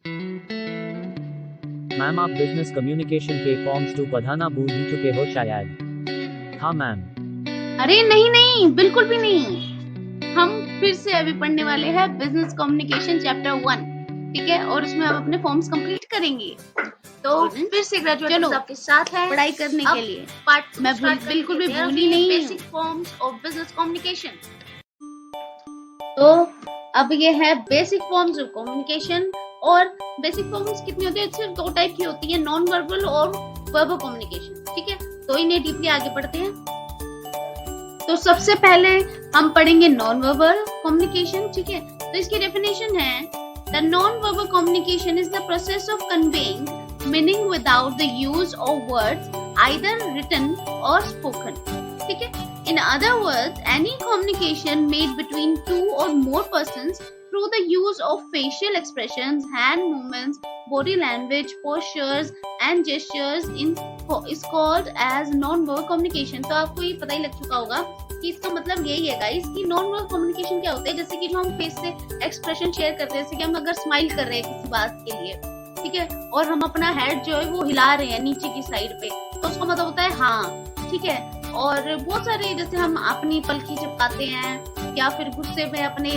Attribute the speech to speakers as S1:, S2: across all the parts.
S1: Ma'am, आप business communication के forms 2 पढ़ाना भूल ही चुके हो शायद। हाँ मैम।
S2: अरे नहीं नहीं, बिल्कुल भी नहीं। हम फिर से अभी पढ़ने वाले हैं बिजनेस कम्युनिकेशन चैप्टर 1, ठीक है, और उसमें हम अपने फॉर्म्स कंप्लीट करेंगे। तो फिर से ग्रेजुएट्स आपके साथ है पढ़ाई करने के लिए। पार्ट मैं बिल्कुल भी भूली नहीं, basic forms of business communication. तो अब ये है बेसिक फॉर्म्स ऑफ कम्युनिकेशन। और बेसिक फॉर्म्स कितनी होती है? सिर्फ 2 टाइप की होती है, नॉन वर्बल और वर्बल कम्युनिकेशन, ठीक है। तो इन्हें डीपली आगे पढ़ते हैं। तो सबसे पहले हम पढ़ेंगे नॉन वर्बल कम्युनिकेशन, ठीक है। तो इसकी डेफिनेशन है, the non verbal communication is the process of conveying meaning without the use of words either written or spoken, ठीक है। In other words, any communication made between 2 or more persons through the use of facial expressions, hand movements, body language, postures and gestures is called as non-verbal communication। तो आपको ये पता ही लग चुका होगा कि इसका मतलब यही है गाइस कि नॉन-वर्बल कम्युनिकेशन क्या होता है। जैसे कि जो हम फेस से एक्सप्रेशन शेयर करते हैं, जैसे कि हम अगर स्माइल कर रहे हैं किसी बात के लिए, ठीक है, और हम अपना हेड जो है वो हिला रहे हैं नीचे की साइड पे, तो उसका मतलब होता है हाँ, ठीक है। और बहुत सारे, जैसे हम अपनी पलकी चिपकाते हैं, या फिर गुस्से में अपने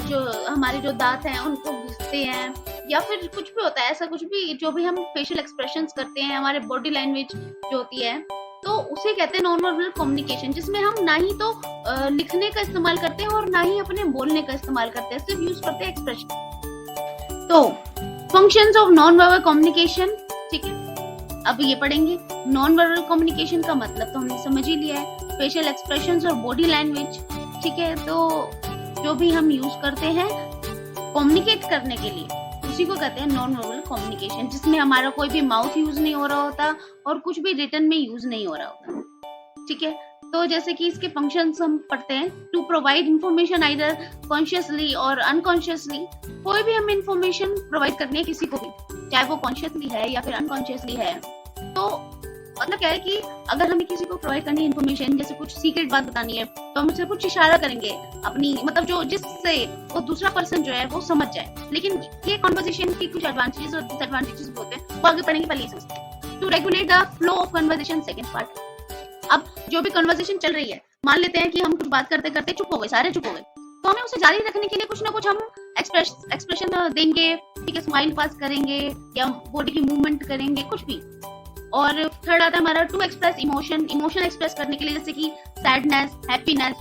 S2: जो हमारे जो दांत हैं उनको घिसते हैं, या फिर कुछ भी होता है ऐसा, कुछ भी जो भी हम फेशियल एक्सप्रेशंस करते हैं, हमारे बॉडी लैंग्वेज जो होती है, तो उसे कहते हैं नॉन वर्बल कम्युनिकेशन, जिसमें हम ना ही तो लिखने का इस्तेमाल करते हैं और ना ही अपने बोलने का इस्तेमाल करते हैं, सिर्फ यूज करते हैं एक्सप्रेशन। तो functions of non verbal communication, ठीक है, अब ये पढ़ेंगे। नॉन वर्बल कम्युनिकेशन का मतलब तो हमने समझ ही लिया है, फेशियल एक्सप्रेशंस और बॉडी लैंग्वेज, ठीक है। तो जो भी हम यूज करते हैं कम्युनिकेट करने के लिए, उसी को कहते हैं नॉन वर्बल कम्युनिकेशन, जिसमें हमारा कोई भी माउथ यूज नहीं हो रहा होता और कुछ भी रिटन में यूज नहीं हो रहा होता, ठीक है। तो जैसे कि इसके फंक्शंस हम पढ़ते हैं, to provide information either consciously or unconsciously. कोई भी हमें इंफॉर्मेशन प्रोवाइड करनी है किसी को भी, चाहे वो कॉन्शियसली है या फिर अनकॉन्शियसली है। तो मतलब क्या है कि अगर हमें किसी को प्रोवाइड करनी है इन्फॉर्मेशन, जैसे कुछ सीक्रेट बात बतानी है, तो हम उससे कुछ इशारा करेंगे अपनी, मतलब जो जिससे वो दूसरा पर्सन जो है वो समझ जाए। लेकिन ये कन्वर्सेशन की कुछ एडवांटेजेस और डिसएडवांटेजेस भी होते हैं, वो आगे पढ़ेंगे, पहले समझते हैं। To regulate the flow of conversation, second part. अब जो भी कन्वर्सेशन चल रही है, मान लेते हैं कि हम कुछ बात करते करते चुप हो गए, सारे चुप हो गए, तो हमें उसे जारी रखने के लिए कुछ ना कुछ हम एक्सप्रेशन देंगे, ठीक है, स्माइल पास करेंगे या बॉडी की मूवमेंट करेंगे, कुछ भी। और थर्ड आता है हमारा to express emotion, emotion express करने के लिए, जैसे कि सैडनेस, हैप्पीनेस।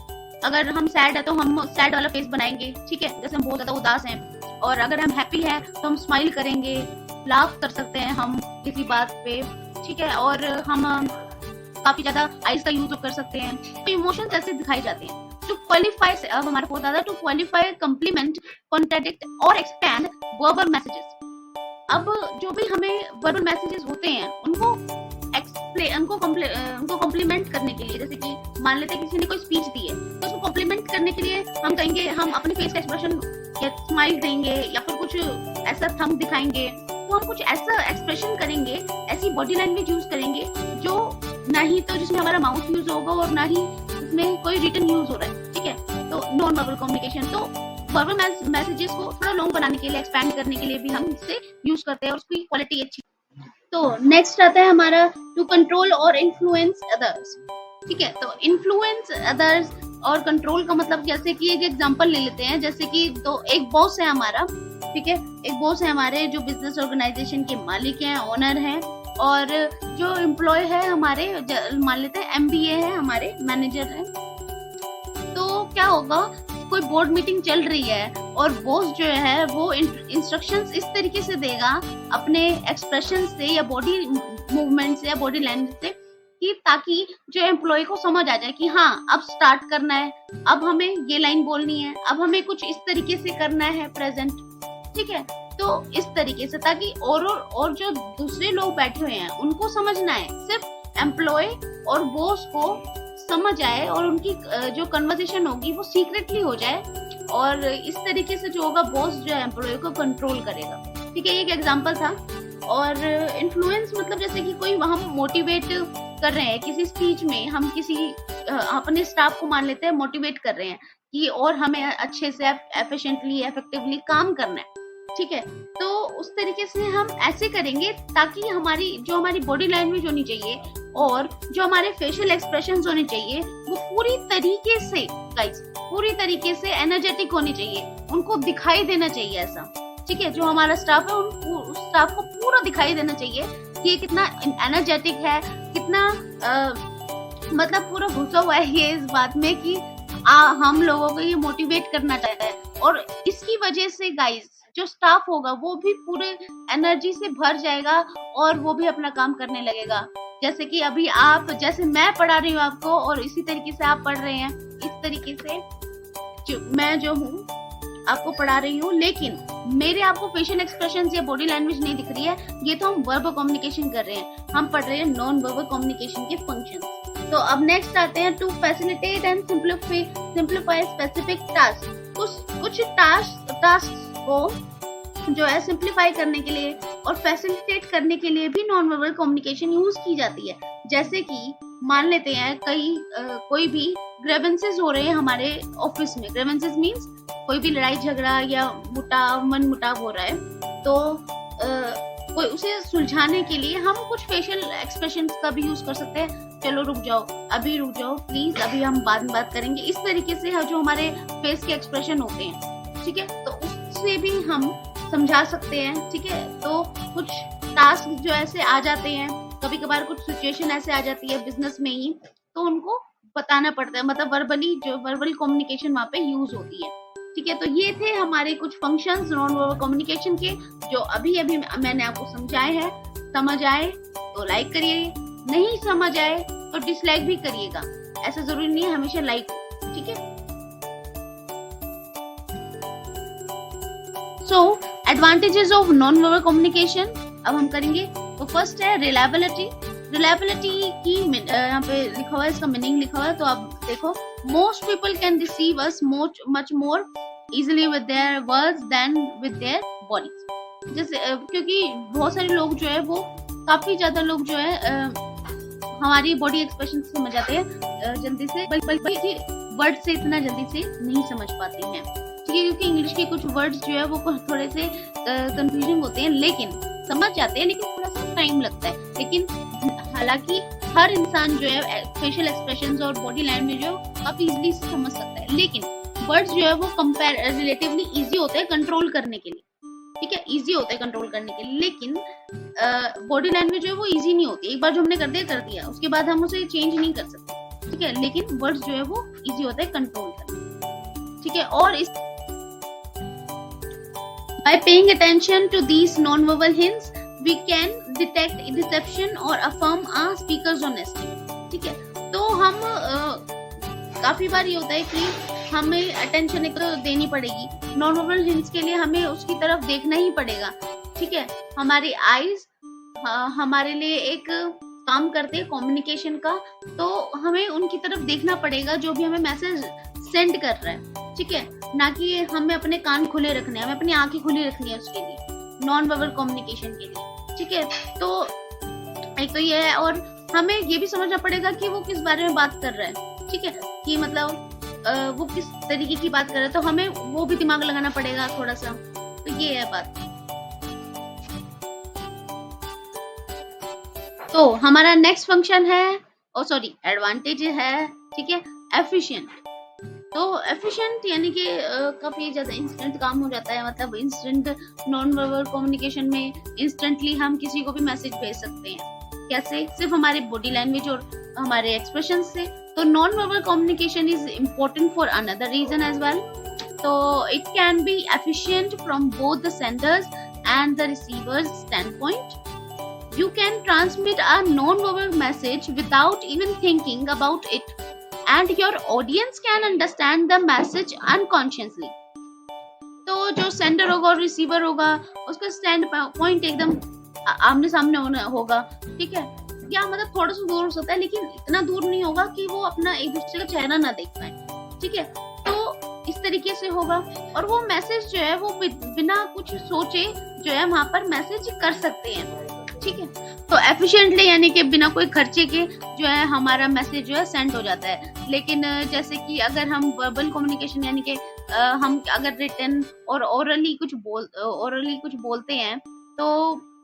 S2: अगर हम सैड है तो हम सैड वाला फेस बनाएंगे, ठीक है, जैसे हम बहुत ज्यादा उदास हैं। और अगर हम हैप्पी हैं तो हम स्माइल करेंगे, लाफ कर सकते हैं हम किसी बात पे, ठीक है, और हम काफी ज्यादा आइज का यूज कर सकते हैं। तो इमोशंस ऐसे दिखाए जाते हैं। टू क्वालिफाई, अब हमारा बहुत ज्यादा, टू क्वालिफाई, कम्प्लीमेंट, कॉन्ट्राडिक्ट और एक्सपैंड वर्बल मैसेजेस। अब जो भी हमें वर्बल मैसेजेस होते हैं उनको कॉम्प्लीमेंट करने के लिए, जैसे कि मान लेते हैं किसी ने कोई स्पीच दी है, तो उसको कॉम्प्लीमेंट करने के लिए हम कहेंगे, हम अपने फेस का एक्सप्रेशन या स्माइल देंगे या फिर कुछ ऐसा थंब दिखाएंगे, तो हम कुछ ऐसा एक्सप्रेशन करेंगे, ऐसी बॉडी लैंग्वेज यूज करेंगे जो ना ही तो जिसमें हमारा माउथ यूज होगा और ना ही उसमें कोई रिटन यूज हो रहा है, ठीक है। तो नॉन वर्बल कम्युनिकेशन, तो वर्बल मैसेजेस को थोड़ा लॉन्ग बनाने के लिए, एक्सपैंड करने के लिए भी हम इससे यूज करते हैं और उसकी क्वालिटी अच्छी। तो नेक्स्ट आता है हमारा टू कंट्रोल और इन्फ्लुएंस अदर्स, ठीक है। तो इन्फ्लुएंस अदर्स और कंट्रोल का मतलब, जैसे कि एक एग्जांपल ले लेते हैं, जैसे कि तो एक बॉस है हमारा, ठीक है, एक बॉस है हमारे जो बिजनेस ऑर्गेनाइजेशन के मालिक हैं, ओनर हैं, और जो एम्प्लॉय है हमारे, मान लेते हैं एमबीए है हमारे, मैनेजर है। तो क्या होगा, कोई बोर्ड मीटिंग चल रही है और बॉस जो है वो इंस्ट्रक्शंस इस तरीके से देगा अपने एक्सप्रेशन से या बॉडी मूवमेंट से या बॉडी लैंग्वेज से, कि ताकि जो एम्प्लॉय को समझ आ जाए कि हाँ अब स्टार्ट करना है, अब हमें ये लाइन बोलनी है, अब हमें कुछ इस तरीके से करना है प्रेजेंट, ठीक है। तो इस तरीके से, ताकि और जो दूसरे लोग बैठे हुए हैं उनको समझना है, सिर्फ एम्प्लॉय और बॉस को समझ आए और उनकी जो कन्वर्सेशन होगी वो सीक्रेटली हो जाए, और इस तरीके से जो होगा बॉस जो है एम्प्लॉय को कंट्रोल करेगा, ठीक है। ये एक एग्जांपल था। और इन्फ्लुएंस मतलब जैसे कि कोई हम मोटिवेट कर रहे हैं किसी स्पीच में, हम किसी अपने स्टाफ को मान लेते हैं मोटिवेट कर रहे हैं कि और हमें अच्छे से एफिशिएंटली इफेक्टिवली काम करना है, ठीक है। तो उस तरीके से हम ऐसे करेंगे ताकि हमारी बॉडी लैंग्वेज होनी चाहिए और जो हमारे फेशियल एक्सप्रेशंस होने चाहिए वो पूरी तरीके से गाइस, पूरी तरीके से एनर्जेटिक होनी चाहिए, उनको दिखाई देना चाहिए ऐसा। ठीक है, जो हमारा स्टाफ है उस स्टाफ को पूरा दिखाई देना चाहिए कि ये कितना एनर्जेटिक है, कितना मतलब पूरा घुसा हुआ है ये इस बात में कि हम लोगों को ये मोटिवेट करना चाहता है। और इसकी वजह से गाइस जो स्टाफ होगा वो भी पूरे एनर्जी से भर जाएगा और वो भी अपना काम करने लगेगा। जैसे कि अभी जैसे मैं पढ़ा रही हूँ आपको और इसी तरीके से आप पढ़ रहे हैं, इस तरीके से मैं जो हूँ आपको पढ़ा रही हूँ, लेकिन मेरे आपको फेशियल एक्सप्रेशंस या बॉडी लैंग्वेज नहीं दिख रही है, ये तो हम वर्बल कम्युनिकेशन कर रहे हैं, हम पढ़ रहे हैं नॉन वर्बल कम्युनिकेशन के फंक्शंस। तो अब नेक्स्ट आते हैं to facilitate and simplify specific task. कुछ टास्क को जो है सिंप्लीफाई करने के लिए और फैसिलिटेट करने के लिए भी नॉन वर्बल कम्युनिकेशन यूज की जाती है। जैसे कि मान लेते हैं कोई भी ग्रेवेंसेस हो रहे हैं हमारे ऑफिस में, ग्रेवेंसेस मींस कोई भी लड़ाई झगड़ा या मन मुटाव हो रहा है, तो कोई उसे सुलझाने के लिए हम कुछ फेशियल एक्सप्रेशंस का भी यूज कर सकते हैं। चलो रुक जाओ, अभी रुक जाओ प्लीज, अभी हम बाद में बात करेंगे। इस तरीके से जो हमारे फेस के एक्सप्रेशन होते हैं, ठीक है, तो उससे भी हम समझा सकते हैं। ठीक है, तो कुछ टास्क जो ऐसे आ जाते हैं, कभी कभार कुछ सिचुएशन ऐसे आ जाती है बिजनेस में ही, तो उनको बताना पड़ता है, मतलब वर्बल कम्युनिकेशन वहाँ पे यूज होती है। ठीक है, तो ये थे हमारे कुछ फंक्शंस नॉन वर्बल कम्युनिकेशन के जो अभी मैंने आपको समझाए हैं। समझ आए तो लाइक करिए, नहीं समझ आए तो डिसलाइक भी करिएगा, ऐसा जरूरी नहीं है हमेशा लाइक। ठीक है, so advantages of non verbal communication अब हम करेंगे। तो फर्स्ट है रिलायबिलिटी। रिलायबिलिटी की यहाँ पे लिखा हुआ है, इसका मीनिंग लिखा हुआ है, तो आप देखो, most people can receive as much more easily with their words than with their bodies. जैसे क्योंकि बहुत सारे लोग जो है वो काफी ज्यादा लोग जो है हमारी बॉडी एक्सप्रेशन समझ जाते हैं जल्दी से, बल्कि वर्ड से इतना जल्दी से नहीं समझ पाते हैं। ठीक है, क्योंकि इंग्लिश के कुछ वर्ड्स जो है वो थोड़े से कंफ्यूजिंग होते हैं, लेकिन समझ जाते हैं, लेकिन थोड़ा सा टाइम लगता है। लेकिन हालांकि हर इंसान जो है फेशियल एक्सप्रेशंस और बॉडी लैंग्वेज जो काफी इजीली समझ सकता है, लेकिन वर्ड्स जो है वो रिलेटिवली इजी होते हैं कंट्रोल करने के लिए। ठीक है, इजी होता है कंट्रोल करने के लिए, लेकिन बॉडी लैंग्वेज जो है वो इजी नहीं होती। एक बार जो हमने कर दिया उसके बाद हम उसे चेंज नहीं कर सकते। ठीक है, लेकिन वर्ड्स जो है वो इजी होता है कंट्रोल करना। ठीक है, और इस by paying attention to these non-verbal hints we can detect deception or affirm a speaker's honesty। ठीक है, तो हम काफी बार ये होता है कि हमें अटेंशन एक तो देनी पड़ेगी, नॉन वर्बल हिंट्स के लिए हमें उसकी तरफ देखना ही पड़ेगा। ठीक है, हमारी आईज हमारे लिए एक काम करते हैं कम्युनिकेशन का, तो हमें उनकी तरफ देखना पड़ेगा जो भी हमें मैसेज सेंड कर रहा है। ठीक है, ना कि हमें अपने कान खुले रखने हैं, हमें अपनी आंखें खुली रखनी है उसके लिए, नॉन वर्बल कम्युनिकेशन के लिए। ठीक है, तो एक तो ये है, और हमें ये भी समझना पड़ेगा कि वो किस बारे में बात कर रहा है। ठीक है, कि मतलब वो किस तरीके की बात कर रहा है, तो हमें वो भी दिमाग लगाना पड़ेगा थोड़ा सा। तो ये है बात। तो हमारा नेक्स्ट फंक्शन है, एडवांटेज है, ठीक है, एफिशिएंट। तो एफिशिएंट यानी कि काफी ज्यादा इंस्टेंट काम हो जाता है, मतलब इंस्टेंट नॉन वर्बल कम्युनिकेशन में इंस्टेंटली हम किसी को भी मैसेज भेज सकते हैं। कैसे? सिर्फ हमारे बॉडी लैंग्वेज और हमारे एक्सप्रेशन से। तो non verbal communication is important for another reason as well. तो it can be efficient from both the senders and the receivers standpoint. You can transmit a non-verbal message without even thinking about it, and your audience can understand the message unconsciously. तो जो sender होगा और receiver होगा उसका stand point एकदम आमने सामने होगा। ठीक है, या मतलब थोड़ा सा दूर हो सकता है, लेकिन इतना दूर नहीं होगा कि वो अपना एक दूसरे का चेहरा ना देख पाए। ठीक है, तो इस तरीके से होगा, और वो मैसेज जो है वो बिना कुछ सोचे जो है वहां पर मैसेज कर सकते हैं। ठीक है, तो एफिशिएंटली यानी कि बिना कोई खर्चे के जो है हमारा मैसेज जो है सेंड हो जाता है। लेकिन जैसे कि अगर हम वर्बल कम्युनिकेशन यानी कि हम अगर रिटन और ओरली कुछ बोलते हैं तो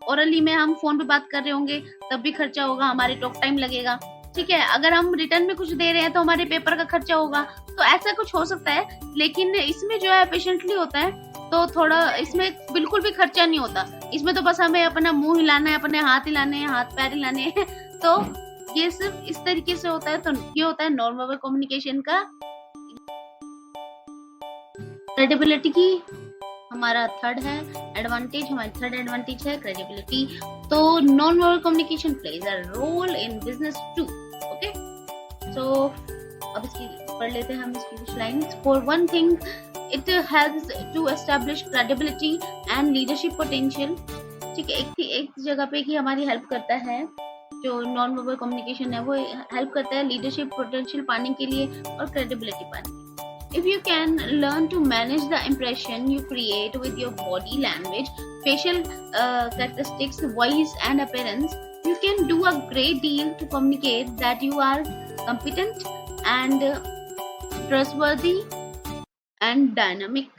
S2: ओरली में हम फोन पे बात कर रहे होंगे तब भी खर्चा होगा, हमारे टॉक टाइम लगेगा, ठीक है। अगर हम रिटर्न में कुछ दे रहे हैं तो हमारे पेपर का खर्चा होगा, तो ऐसा कुछ हो सकता है। लेकिन इसमें जो है पेशेंटली होता है तो थोड़ा इसमें बिल्कुल भी खर्चा नहीं होता। इसमें तो बस हमें अपना मुंह हिलाना है, अपने हाथ हिलाने हैं, हाथ पैर हिलाने हैं। तो ये सिर्फ इस तरीके से होता है। तो ये होता है नॉन वर्बल कम्युनिकेशन का। क्रेडिबिलिटी की हमारा थर्ड एडवांटेज है क्रेडिबिलिटी। तो non verbal communication plays a role in business too. Okay, so अब इसकी पढ़ लेते हैं हम इसकी कुछ lines. For one thing it helps to establish credibility and leadership potential. ठीक है, एक जगह पे कि हमारी हेल्प करता है, जो नॉन वर्बल कम्युनिकेशन है वो हेल्प करता है लीडरशिप पोटेंशियल पाने के लिए और क्रेडिबिलिटी पाने के लिए। If you can learn to manage the impression you create with your body language, facial characteristics, voice and appearance, you can do a great deal to communicate that you are competent and trustworthy and dynamic.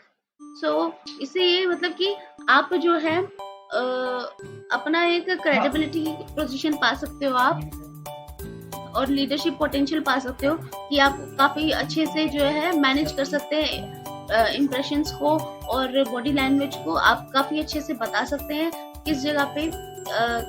S2: So इससे ये मतलब कि आप जो है अपना एक credibility position पा सकते हो आप, और लीडरशिप पोटेंशियल पा सकते हो कि आप काफी अच्छे से जो है मैनेज कर सकते हैं इम्प्रेशंस को और बॉडी लैंग्वेज को। आप काफी अच्छे से बता सकते हैं किस जगह पे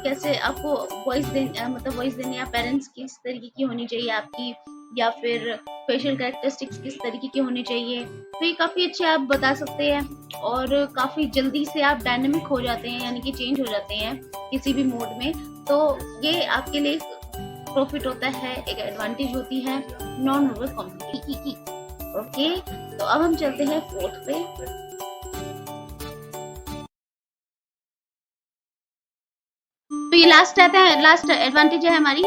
S2: कैसे आपको वॉइस देनी है, पेरेंट्स किस तरीके की होनी चाहिए आपकी, या फिर फेशियल कैरेक्टरिस्टिक्स किस तरीके की होनी चाहिए। तो ये काफी अच्छे आप बता सकते हैं और काफी जल्दी से आप डायनामिक हो जाते हैं, यानी कि चेंज हो जाते हैं किसी भी मोड में। तो ये आपके लिए प्रॉफिट होता है, एक एडवांटेज होती है नॉन वर्बल कम्युनिकेशन की। ओके, तो अब हम चलते हैं फोर्थ पे। तो ये लास्ट एडवांटेज है हमारी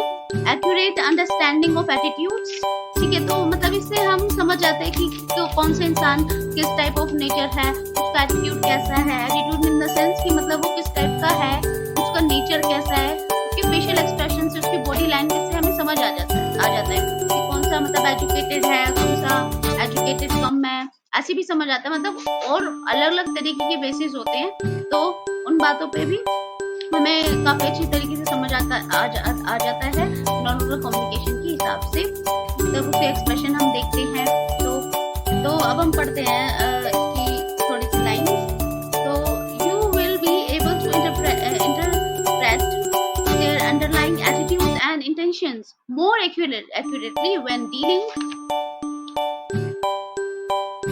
S2: एक्यूरेट अंडरस्टैंडिंग ऑफ एटीट्यूड्स। ठीक है, तो मतलब इससे हम समझ जाते हैं कि तो कौन सा इंसान किस टाइप ऑफ नेचर है, उसका एटीट्यूड कैसा है। एटीट्यूड इन द सेंस कि मतलब वो किस टाइप का है, उसका नेचर कैसा है, उसके फेशियल एक्सप्रेशन से, उसकी बॉडी लैंग्वेज से हमें समझ आ जाता है कि कौन सा मतलब एजुकेटेड है, कौन सा एजुकेटेड कम है, ऐसे भी समझ आता है। मतलब और अलग अलग तरीके के बेसिस होते हैं, तो उन बातों पे भी हमें काफी अच्छी तरीके से समझ आ जाता है नॉन वर्बल कम्युनिकेशन के हिसाब से। मतलब उसके एक्सप्रेशन हम देखते हैं। तो अब हम पढ़ते हैं कि थोड़ी सी लाइन। तो you will be able to interpret their underlying attitudes and intentions more accurately when dealing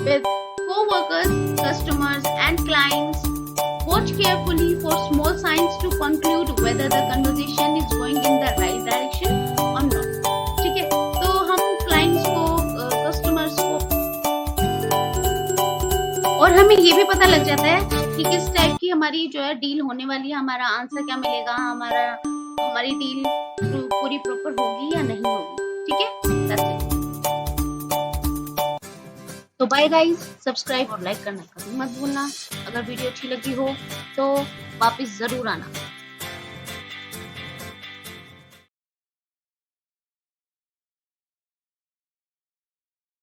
S2: with co-workers, customers and clients. Watch carefully for small signs to conclude whether the conversation is going in the right direction or not. ठीक है, तो हम clients को, customers को, और हमें ये भी पता लग जाता है कि किस टाइप की हमारी जो है डील होने वाली है, हमारा आंसर क्या मिलेगा, हमारी डील पूरी प्रॉपर होगी या नहीं होगी। ठीक है, that's it. तो बाय गाइस, सब्सक्राइब और लाइक करना कभी मत भूलना। अगर वीडियो अच्छी लगी हो तो वापस जरूर आना।